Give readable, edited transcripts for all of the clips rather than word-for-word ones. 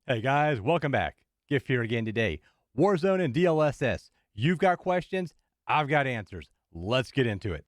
Hey guys, welcome back. Gift here again today. Warzone and DLSS. You've got questions, I've got answers. Let's get into it.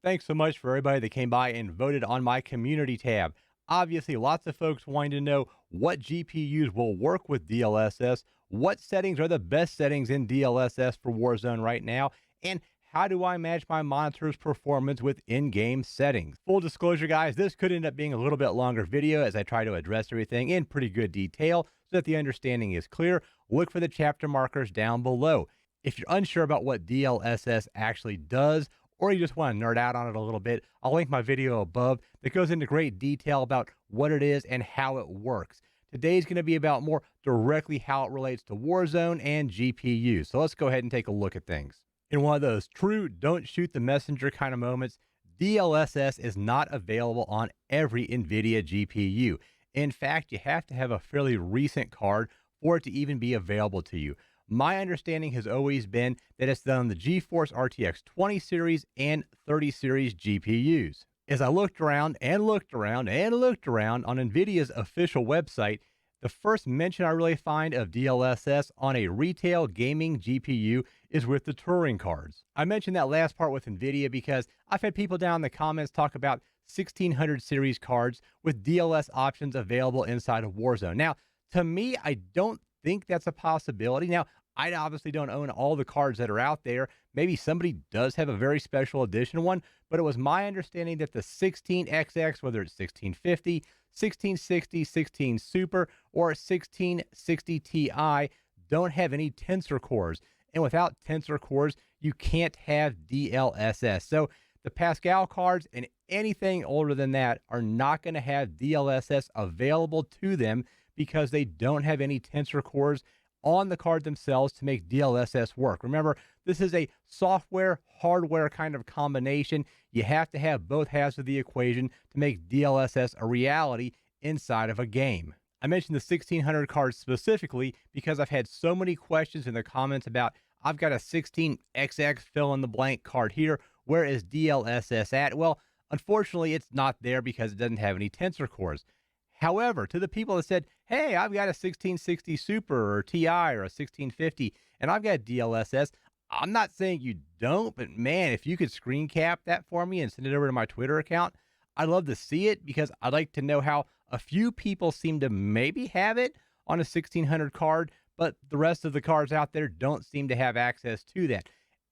Thanks so much for everybody that came by and voted on my community tab. Obviously, lots of folks wanting to know what GPUs will work with DLSS, what settings are the best settings in DLSS for Warzone right now, and how do I match my monitor's performance with in-game settings? Full disclosure, guys, this could end up being a little bit longer video as I try to address everything in pretty good detail so that the understanding is clear. Look for the chapter markers down below. If you're unsure about what DLSS actually does, or you just want to nerd out on it a little bit, I'll link my video above that goes into great detail about what it is and how it works. Today's going to be about more directly how it relates to Warzone and GPU. So let's go ahead and take a look at things. In one of those true don't shoot the messenger kind of moments, DLSS is not available on every Nvidia GPU. In fact, you have to have a fairly recent card for it to even be available to you. My understanding has always been that it's done on the GeForce RTX 20 series and 30 series GPUs. As I looked around and looked around and looked around on Nvidia's official website, the first mention I really find of DLSS on a retail gaming GPU is with the touring cards. I mentioned that last part with Nvidia because I've had people down in the comments talk about 1600 series cards with DLSS options available inside of Warzone. Now, to me, I don't think that's a possibility. Now, I obviously don't own all the cards that are out there. Maybe somebody does have a very special edition one, but it was my understanding that the 16XX, whether it's 1650, 1660, 16 Super, or 1660 Ti, don't have any tensor cores. And without tensor cores, you can't have DLSS. So the Pascal cards and anything older than that are not going to have DLSS available to them because they don't have any tensor cores on the card themselves to make DLSS work. Remember, this is a software, hardware kind of combination. You have to have both halves of the equation to make DLSS a reality inside of a game. I mentioned the 1600 card specifically because I've had so many questions in the comments about, I've got a 16XX fill in the blank card here. Where is DLSS at? Well, unfortunately, it's not there because it doesn't have any tensor cores. However, to the people that said, hey, I've got a 1660 Super or Ti or a 1650, and I've got DLSS, I'm not saying you don't, but man, if you could screen cap that for me and send it over to my Twitter account, I'd love to see it because I'd like to know how a few people seem to maybe have it on a 1600 card, but the rest of the cards out there don't seem to have access to that.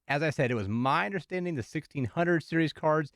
As I said, it was my understanding the 1600 series cards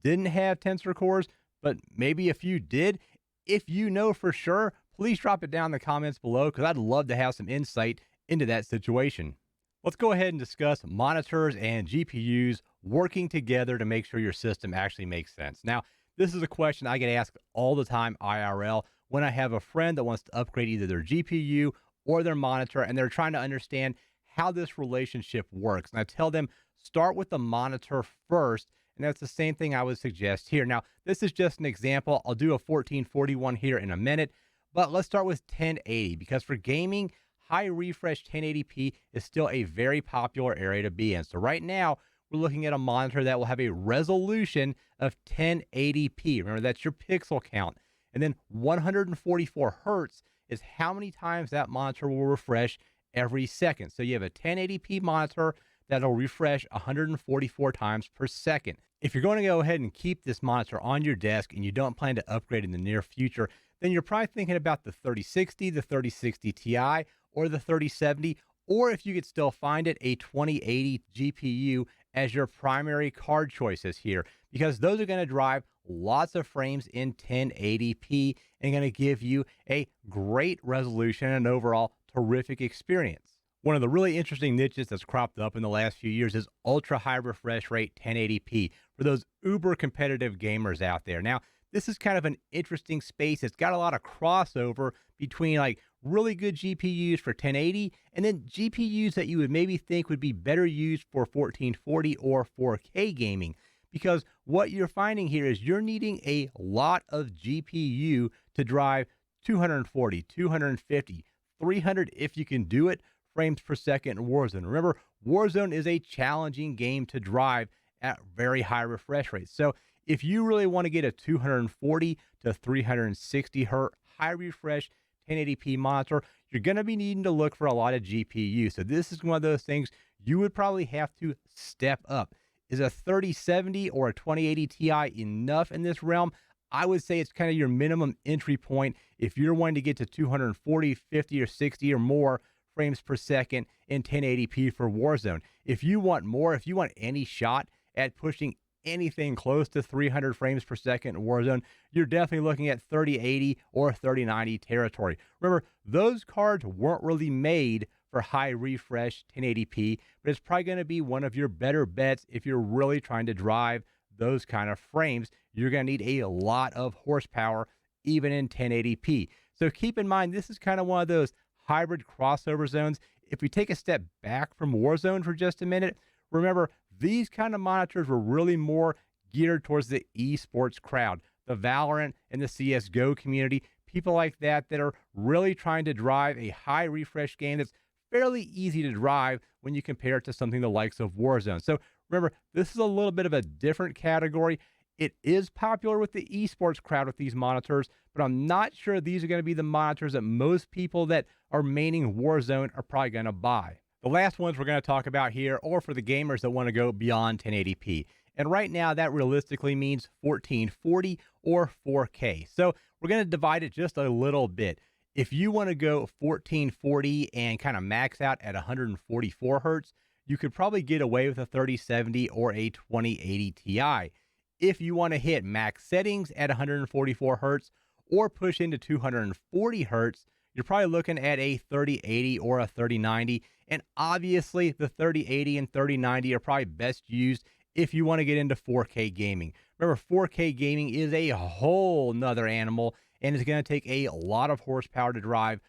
didn't have tensor cores, but maybe a few did. If you know for sure, please drop it down in the comments below because I'd love to have some insight into that situation. Let's go ahead and discuss monitors and GPUs working together to make sure your system actually makes sense. Now, this is a question I get asked all the time IRL when I have a friend that wants to upgrade either their GPU or their monitor and they're trying to understand how this relationship works. And I tell them, start with the monitor first. And that's the same thing I would suggest here. Now, this is just an example. I'll do a 1441 here in a minute, but let's start with 1080 because for gaming, high refresh 1080p is still a very popular area to be in. So right now, we're looking at a monitor that will have a resolution of 1080p. Remember, that's your pixel count. And then 144 hertz is how many times that monitor will refresh every second. So you have a 1080p monitor that'll refresh 144 times per second. If you're going to go ahead and keep this monitor on your desk and you don't plan to upgrade in the near future, then you're probably thinking about the 3060, the 3060 Ti, or the 3070, or if you could still find it, a 2080 GPU as your primary card choices here, because those are going to drive lots of frames in 1080p and going to give you a great resolution and overall terrific experience. One of the really interesting niches that's cropped up in the last few years is ultra high refresh rate 1080p for those uber competitive gamers out there. Now, this is kind of an interesting space. It's got a lot of crossover between like really good GPUs for 1080 and then GPUs that you would maybe think would be better used for 1440 or 4K gaming. Because what you're finding here is you're needing a lot of GPU to drive 240, 250, 300 if you can do it, frames per second in Warzone. Remember, Warzone is a challenging game to drive at very high refresh rates. So If you really want to get a 240 to 360 hertz high refresh 1080p monitor, you're going to be needing to look for a lot of GPU. So this is one of those things you would probably have to step up. Is a 3070 or a 2080 Ti enough in this realm? I would say it's kind of your minimum entry point if you're wanting to get to 240, 50, or 60 or more frames per second in 1080p for Warzone. If you want more, if you want any shot at pushing anything close to 300 frames per second in Warzone, you're definitely looking at 3080 or 3090 territory. Remember, those cards weren't really made for high refresh 1080p, but it's probably going to be one of your better bets if you're really trying to drive those kind of frames. You're going to need a lot of horsepower, even in 1080p. So keep in mind, this is kind of one of those hybrid crossover zones. If we take a step back from Warzone for just a minute, remember, these kind of monitors were really more geared towards the esports crowd, the Valorant and the CSGO community, people like that that are really trying to drive a high refresh game that's fairly easy to drive when you compare it to something the likes of Warzone. So remember, this is a little bit of a different category. It is popular with the esports crowd with these monitors, but I'm not sure these are going to be the monitors that most people that are maining Warzone are probably going to buy. The last ones we're going to talk about here are for the gamers that want to go beyond 1080p. And right now, that realistically means 1440 or 4K. So we're going to divide it just a little bit. If you want to go 1440 and kind of max out at 144 hertz, you could probably get away with a 3070 or a 2080 Ti. If you want to hit max settings at 144 hertz or push into 240 hertz, you're probably looking at a 3080 or a 3090. And obviously, the 3080 and 3090 are probably best used if you want to get into 4K gaming. Remember, 4K gaming is a whole nother animal, and it's going to take a lot of horsepower to drive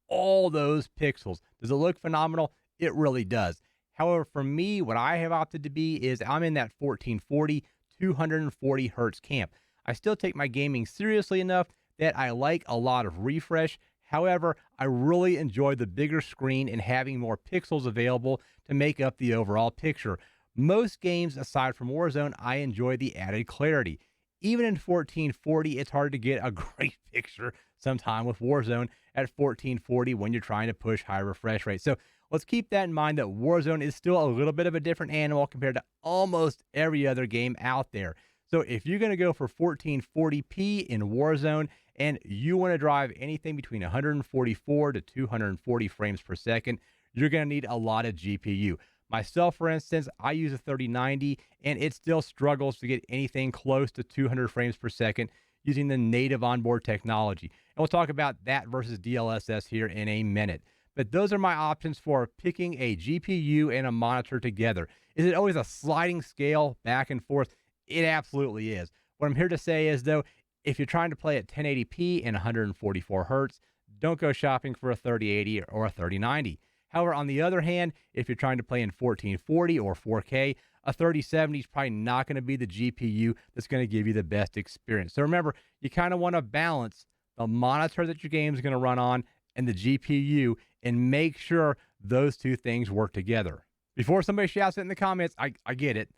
all those pixels. Does it look phenomenal? It really does. However, for me, what I have opted to be is I'm in that 1440, 240 hertz camp. I still take my gaming seriously enough that I like a lot of refresh. However, I really enjoy the bigger screen and having more pixels available to make up the overall picture. Most games, aside from Warzone, I enjoy the added clarity. Even in 1440, it's hard to get a great picture sometime with Warzone at 1440 when you're trying to push high refresh rate. So let's keep that in mind, that Warzone is still a little bit of a different animal compared to almost every other game out there. So if you're going to go for 1440p in Warzone and you want to drive anything between 144 to 240 frames per second, you're going to need a lot of GPU. Myself, for instance, I use a 3090 and it still struggles to get anything close to 200 frames per second using the native onboard technology. And we'll talk about that versus DLSS here in a minute. But those are my options for picking a GPU and a monitor together. Is it always a sliding scale back and forth? It absolutely is. What I'm here to say is, though, if you're trying to play at 1080p and 144 hertz, don't go shopping for a 3080 or a 3090. However, on the other hand, if you're trying to play in 1440 or 4K, a 3070 is probably not going to be the GPU that's going to give you the best experience. So remember, you kind of want to balance the monitor that your game is going to run on and the GPU and make sure those two things work together. Before somebody shouts it in the comments, I get it.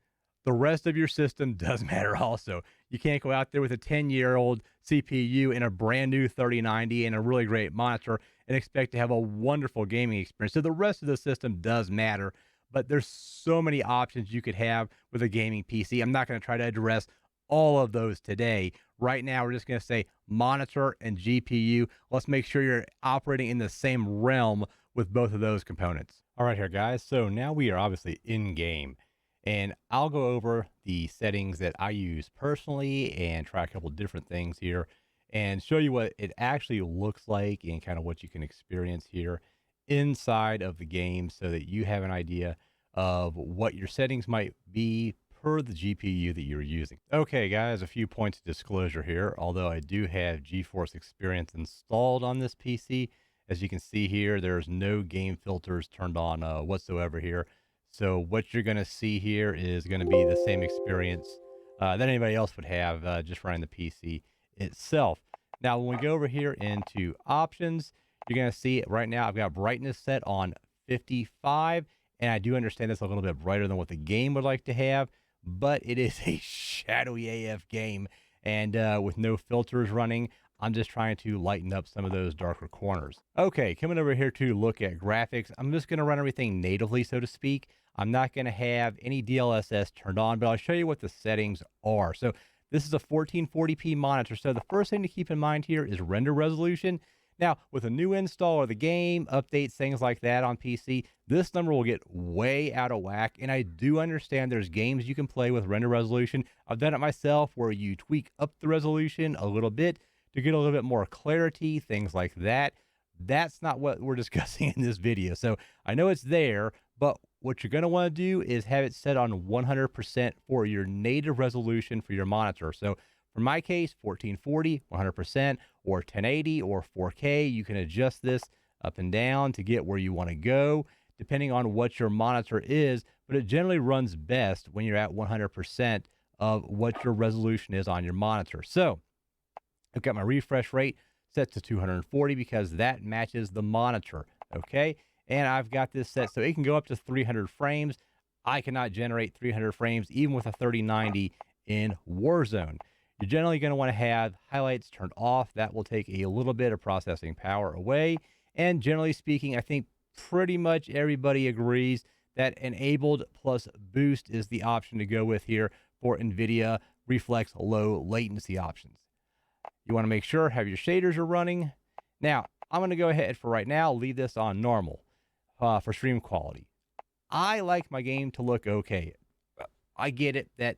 The rest of your system does matter also. You can't go out there with a 10-year-old CPU and a brand new 3090 and a really great monitor and expect to have a wonderful gaming experience. So the rest of the system does matter, but there's so many options you could have with a gaming PC. I'm not going to try to address all of those today. Right now, we're just going to say monitor and GPU. Let's make sure you're operating in the same realm with both of those components. All right here, guys. So now we are obviously in game. And I'll go over the settings that I use personally and try a couple different things here and show you what it actually looks like and kind of what you can experience here inside of the game so that you have an idea of what your settings might be per the GPU that you're using. Okay, guys, a few points of disclosure here. Although I do have GeForce Experience installed on this PC, as you can see here, there's no game filters turned on whatsoever here. So what you're going to see here is going to be the same experience that anybody else would have just running the PC itself. Now, when we go over here into options, you're going to see right now I've got brightness set on 55, and I do understand it's a little bit brighter than what the game would like to have, but it is a shadowy AF game. And with no filters running, I'm just trying to lighten up some of those darker corners. Okay, coming over here to look at graphics, I'm just going to run everything natively, so to speak. I'm not going to have any DLSS turned on, but I'll show you what the settings are. So this is a 1440p monitor. So the first thing to keep in mind here is render resolution. Now, with a new install of the game, updates, things like that on PC, this number will get way out of whack. And I do understand there's games you can play with render resolution. I've done it myself where you tweak up the resolution a little bit to get a little bit more clarity, things like that. That's not what we're discussing in this video. So I know it's there, but what you're going to want to do is have it set on 100% for your native resolution for your monitor. So for my case, 1440, 100%, or 1080 or 4K. You can adjust this up and down to get where you want to go, depending on what your monitor is, but it generally runs best when you're at 100% of what your resolution is on your monitor. So I've got my refresh rate set to 240 because that matches the monitor, okay? And I've got this set so it can go up to 300 frames. I cannot generate 300 frames even with a 3090 in Warzone. You're generally going to want to have highlights turned off. That will take a little bit of processing power away. And generally speaking, I think pretty much everybody agrees that enabled plus boost is the option to go with here for Nvidia Reflex low latency options. You want to make sure have your shaders are running. Now, I'm going to go ahead for right now, leave this on normal for stream quality. I like my game to look okay. I get it that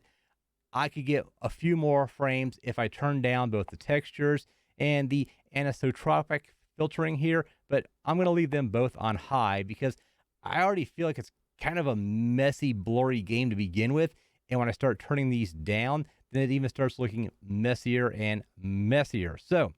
I could get a few more frames if I turn down both the textures and the anisotropic filtering here, but I'm going to leave them both on high because I already feel like it's kind of a messy, blurry game to begin with. And when I start turning these down, then it even starts looking messier and messier. So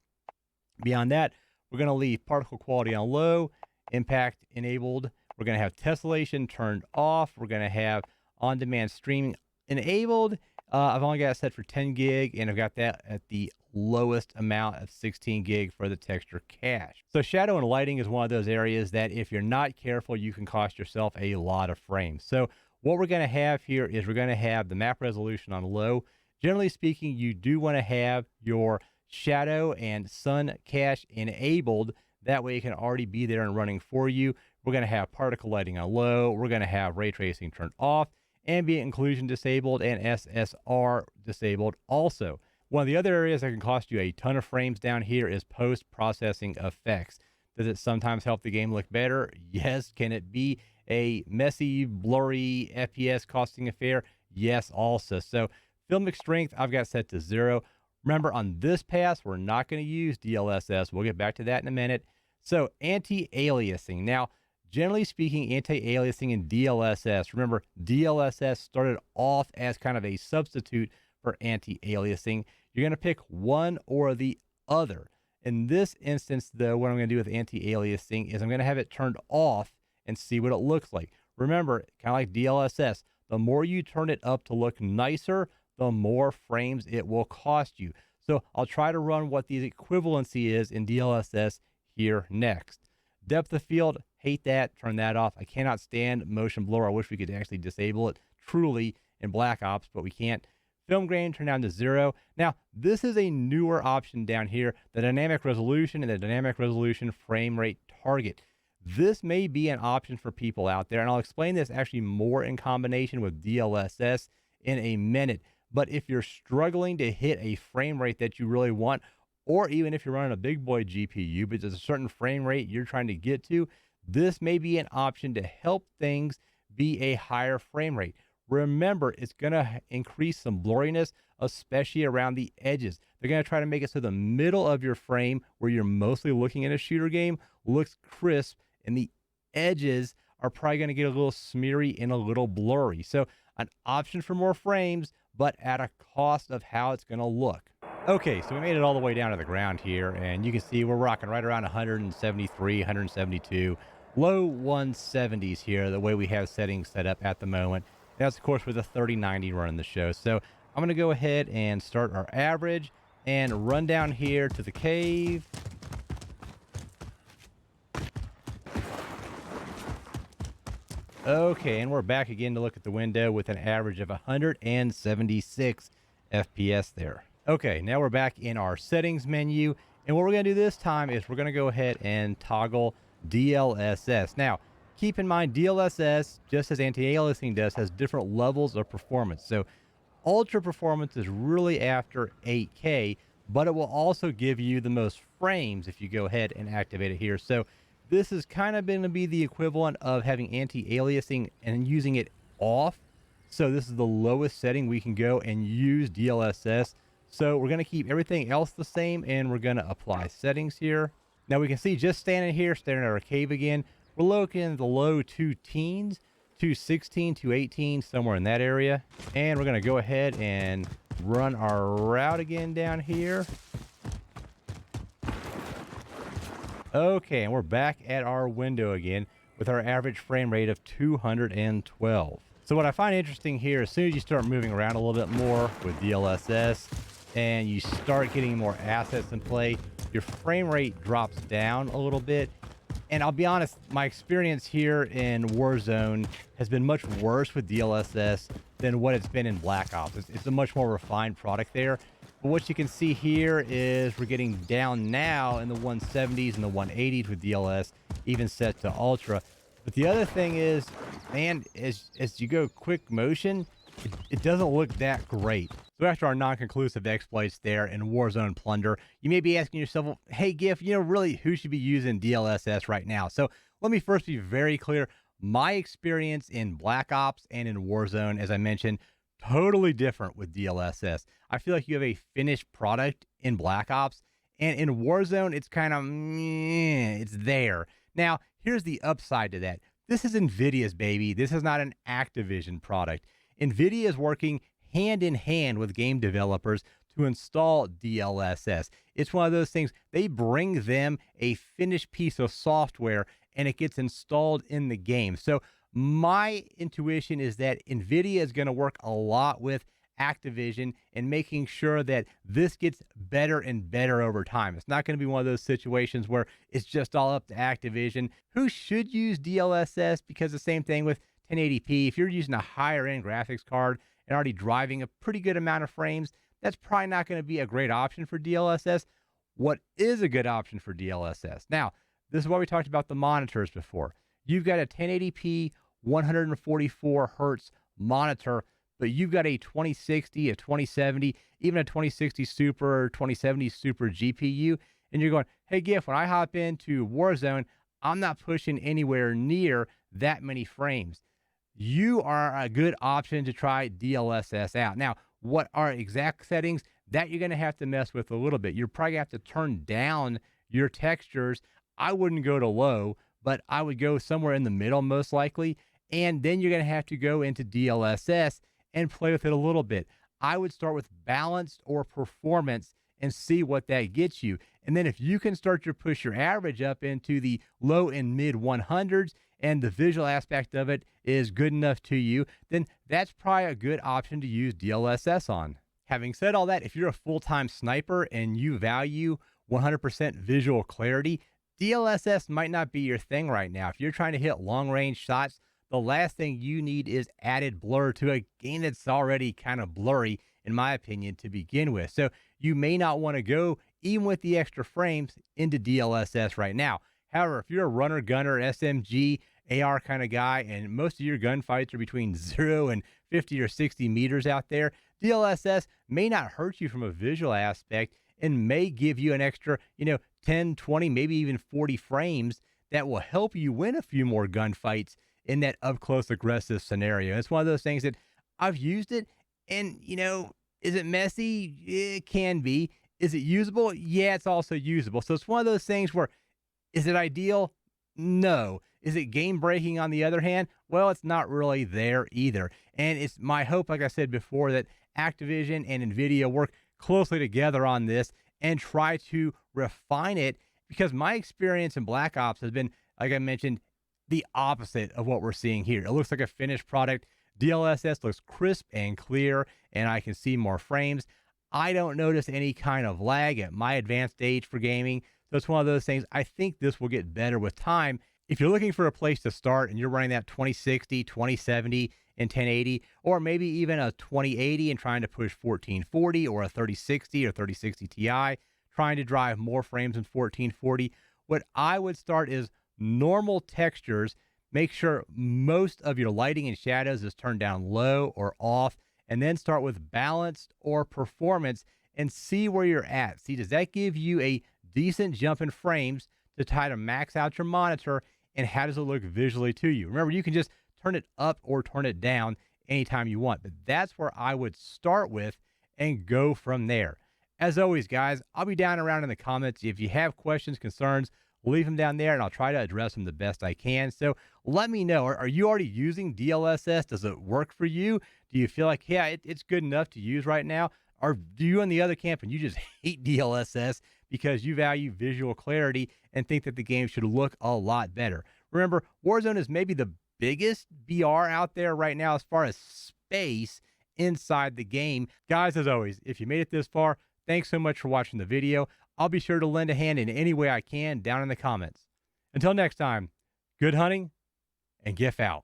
beyond that, we're going to leave particle quality on low, impact enabled. We're going to have tessellation turned off. We're going to have on-demand streaming enabled. I've only got it set for 10 gig, and I've got that at the lowest amount of 16 gig for the texture cache. So shadow and lighting is one of those areas that if you're not careful, you can cost yourself a lot of frames. So what we're going to have here is we're going to have the map resolution on low. Generally speaking, you do want to have your shadow and sun cache enabled. That way it can already be there and running for you. We're going to have particle lighting on low. We're going to have ray tracing turned off, ambient occlusion disabled, and SSR disabled also. One of the other areas that can cost you a ton of frames down here is post-processing effects. Does it sometimes help the game look better? Yes. Can it be a messy, blurry FPS costing affair? Yes, also. So filmic strength, I've got set to 0. Remember, on this pass, we're not going to use DLSS. We'll get back to that in a minute. So anti-aliasing. Now, generally speaking, anti-aliasing and DLSS. Remember, DLSS started off as kind of a substitute for anti-aliasing. You're going to pick one or the other. In this instance, though, what I'm going to do with anti-aliasing is I'm going to have it turned off and see what it looks like. Remember, kind of like DLSS, the more you turn it up to look nicer, the more frames it will cost you. So I'll try to run what the equivalency is in DLSS here next. Depth of field, hate that, turn that off. I cannot stand motion blur. I wish we could actually disable it truly in Black Ops, but we can't. Film grain, turn down to 0. Now, this is a newer option down here, the dynamic resolution and the dynamic resolution frame rate target. This may be an option for people out there, and I'll explain this actually more in combination with DLSS in a minute. But if you're struggling to hit a frame rate that you really want, or even if you're running a big boy GPU, but there's a certain frame rate you're trying to get to, this may be an option to help things be a higher frame rate. Remember, it's going to increase some blurriness, especially around the edges. They're going to try to make it so the middle of your frame, where you're mostly looking at a shooter game, looks crisp, and the edges are probably going to get a little smeary and a little blurry. So an option for more frames, but at a cost of how it's going to look. Okay, so we made it all the way down to the ground here, and you can see we're rocking right around 173, 172, low 170s here, the way we have settings set up at the moment. That's, of course, with a 3090 running the show. So I'm going to go ahead and start our average and run down here to the cave. Okay, and we're back again to look at the window with an average of 176 FPS there. Okay, now we're back in our settings menu, and what we're going to do this time is we're going to go ahead and toggle DLSS. Now, keep in mind DLSS, just as anti-aliasing does, has different levels of performance. So ultra performance is really after 8K, but it will also give you the most frames if you go ahead and activate it here. So this is kind of going to be the equivalent of having anti-aliasing and using it off. So this is the lowest setting we can go and use DLSS. So we're going to keep everything else the same, and we're going to apply settings here. Now we can see, just standing here, staring at our cave again, we're looking at the low 2 teens, 216, 218, somewhere in that area. And we're going to go ahead and run our route again down here. Okay, and we're back at our window again with our average frame rate of 212. So what I find interesting here, as soon as you start moving around a little bit more with DLSS and you start getting more assets in play, your frame rate drops down a little bit. And I'll be honest, my experience here in Warzone has been much worse with DLSS than what it's been in Black Ops. It's a much more refined product there. But what you can see here is we're getting down now in the 170s and the 180s with DLS, even set to Ultra. But the other thing is, man, as you go quick motion, it doesn't look that great. So after our non-conclusive exploits there in Warzone Plunder, you may be asking yourself, well, hey, Giff, really, who should be using DLSS right now? So let me first be very clear. My experience in Black Ops and in Warzone, as I mentioned, totally different with DLSS. I feel like you have a finished product in Black Ops, and in Warzone, it's kind of, it's there. Now, here's the upside to that. This is Nvidia's baby. This is not an Activision product. Nvidia is working hand in hand with game developers to install DLSS. It's one of those things, they bring them a finished piece of software and it gets installed in the game. So my intuition is that Nvidia is going to work a lot with Activision and making sure that this gets better and better over time. It's not going to be one of those situations where it's just all up to Activision. Who should use DLSS? Because the same thing with 1080p. If you're using a higher end graphics card and already driving a pretty good amount of frames, that's probably not going to be a great option for DLSS. What is a good option for DLSS? Now, this is what we talked about the monitors before. You've got a 1080p 144 hertz monitor, but you've got a 2060, a 2070, even a 2060 Super or 2070 Super GPU, and you're going, hey, Giff, when I hop into Warzone, I'm not pushing anywhere near that many frames. You are a good option to try DLSS out. Now, what are exact settings? That you're going to have to mess with a little bit. You're probably going to have to turn down your textures. I wouldn't go to low, but I would go somewhere in the middle most likely. And then you're going to have to go into DLSS and play with it a little bit. I would start with balanced or performance and see what that gets you. And then if you can start to push your average up into the low and mid 100s and the visual aspect of it is good enough to you, then that's probably a good option to use DLSS on. Having said all that, if you're a full-time sniper and you value 100% visual clarity, DLSS might not be your thing right now. If you're trying to hit long-range shots, the last thing you need is added blur to a game that's already kind of blurry, in my opinion, to begin with. So you may not want to go, even with the extra frames, into DLSS right now. However, if you're a runner, gunner, SMG, AR kind of guy, and most of your gunfights are between 0 and 50 or 60 meters out there, DLSS may not hurt you from a visual aspect and may give you an extra, 10, 20, maybe even 40 frames that will help you win a few more gunfights in that up-close aggressive scenario. It's one of those things that I've used it, and, is it messy? It can be. Is it usable? Yeah, it's also usable. So it's one of those things where, is it ideal? No. Is it game-breaking on the other hand? Well, it's not really there either. And it's my hope, like I said before, that Activision and Nvidia work closely together on this and try to refine it, because my experience in Black Ops has been, like I mentioned, the opposite of what we're seeing here. It looks like a finished product. DLSS looks crisp and clear, and I can see more frames. I don't notice any kind of lag at my advanced age for gaming. So it's one of those things. I think this will get better with time. If you're looking for a place to start and you're running that 2060, 2070, and 1080, or maybe even a 2080 and trying to push 1440 or a 3060 or 3060 Ti, trying to drive more frames in 1440, what I would start is normal textures. Make sure most of your lighting and shadows is turned down low or off, and then start with balanced or performance and see where you're at. See, does that give you a decent jump in frames to try to max out your monitor, and how does it look visually to you? Remember, you can just turn it up or turn it down anytime you want, but that's where I would start with and go from there. As always, guys, I'll be down around in the comments. If you have questions, concerns, leave them down there and I'll try to address them the best I can. So let me know. Are you already using DLSS? Does it work for you? Do you feel like, yeah, it's good enough to use right now? Or do you on the other camp and you just hate DLSS because you value visual clarity and think that the game should look a lot better? Remember, Warzone is maybe the biggest VR out there right now as far as space inside the game. Guys, as always, if you made it this far, thanks so much for watching the video. I'll be sure to lend a hand in any way I can down in the comments. Until next time, good hunting and GIF out.